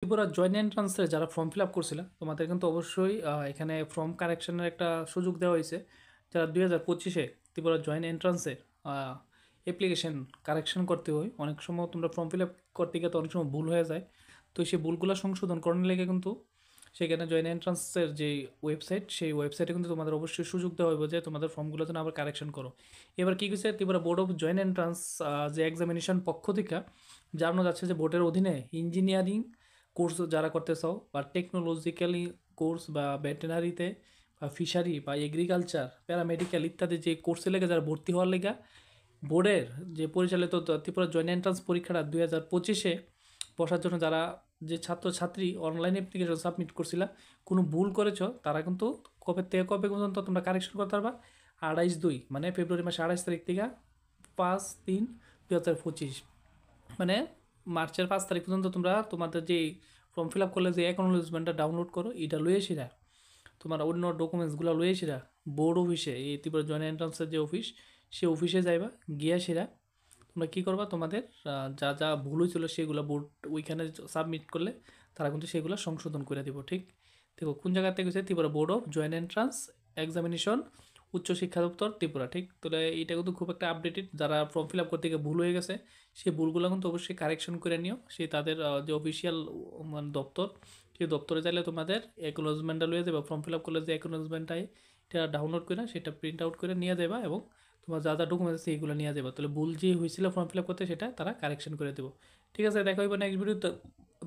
Tripura joint এন্ট্রান্সে যারা form fill up করছিল তোমাদের কিন্তু অবশ্যই এখানে ফর্ম কারেকশনের একটা সুযোগ দেওয়া হয়েছে। যারা 2025-এ ত্রিপুরা জয়েন্ট এন্ট্রান্সে অ্যাপ্লিকেশন কারেকশন করতে হয়, অনেক সময় তোমরা ফর্ম ফিল আপ করতে গিয়ে তো অনেক সময় ভুল হয়ে যায়। তো সেই ভুলগুলো সংশোধন করার লেগে কিন্তু সেখানে জয়েন্ট এন্ট্রান্সের যে ওয়েবসাইট, সেই ওয়েবসাইটে কিন্তু তোমাদের অবশ্যই সুযোগ দেওয়া হবে যে তোমাদের ফর্মগুলো যেন আবার কারেকশন করো। এবার কী হয়েছে, Tripura board of joint entrance যে এক্সামিনেশন পক্ষ থেকে জানানো যাচ্ছে যে বোর্ডের অধীনে ইঞ্জিনিয়ারিং কোর্স যারা করতে চাও বা টেকনোলজিক্যালি কোর্স বা ভেটেনারিতে বা ফিশারি বা এগ্রিকালচার প্যারামেডিক্যাল ইত্যাদি যে কোর্সে লেগে যারা ভর্তি হওয়ার লেগা বোর্ডের যে পরিচালিত ত্রিপুরা জয়েন্ট এন্ট্রান্স পরীক্ষাটা 2025-এ বসার জন্য যারা যে ছাত্রছাত্রী অনলাইন অ্যাপ্লিকেশন সাবমিট করছিল, কোনো ভুল করেছ তারা কিন্তু কবে থেকে কবে পর্যন্ত তোমরা কারেকশন করতে পারবা, 28/2 মানে ফেব্রুয়ারি মাসে 28 তারিখ থেকে 5/3/2025 মানে মার্চের 5 তারিখ পর্যন্ত তোমরা তোমাদের যে ফর্ম ফিল আপ করলে যে অ্যাকনোলেজমেন্টটা ডাউনলোড করো, এটা লয়ে এসিরা তোমার অন্য ডকুমেন্টসগুলো লয়ে এসিরা বোর্ড অফিসে, এই ত্রিপুরা জয়েন্ট এন্ট্রান্সের যে অফিস, সে অফিসে যাইবা, গিয়া সেরা তোমরা কী করবা, তোমাদের যা যা ভুল হয়েছিল সেগুলো বোর্ড ওইখানে সাবমিট করলে তারা কিন্তু সেগুলো সংশোধন করে দিব। ঠিক দেখো কোন জায়গা থেকে হচ্ছে, Tripura board of joint entrance examination উচ্চশিক্ষা দপ্তর ত্রিপুরা। ঠিক তাহলে এইটা কিন্তু খুব একটা আপডেটেড, যারা ফর্ম ফিল আপ করতে গিয়ে ভুল হয়ে গেছে সেই ভুলগুলো কিন্তু অবশ্যই কারেকশন করে নিও। সেই তাদের যে অফিসিয়াল মানে দপ্তর, সেই দপ্তরে চাইলে তোমাদের অ্যাকনোলেজমেন্টটা লয়ে যাবে, ফর্ম ফিল আপ করলে যে অ্যাকনোলেজমেন্টটাই এটা ডাউনলোড করে সেটা প্রিন্ট আউট করে নিয়ে যাবা এবং তোমার যা যা ডকুমেন্টস আছে এইগুলো নিয়ে যাবে। তাহলে ভুল যে হয়েছিল ফর্ম ফিল আপ করতে সেটা তারা কারেকশন করে দেবো। ঠিক আছে, দেখা হইব নেক্সট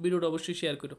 ভিডিওটা অবশ্যই শেয়ার করো।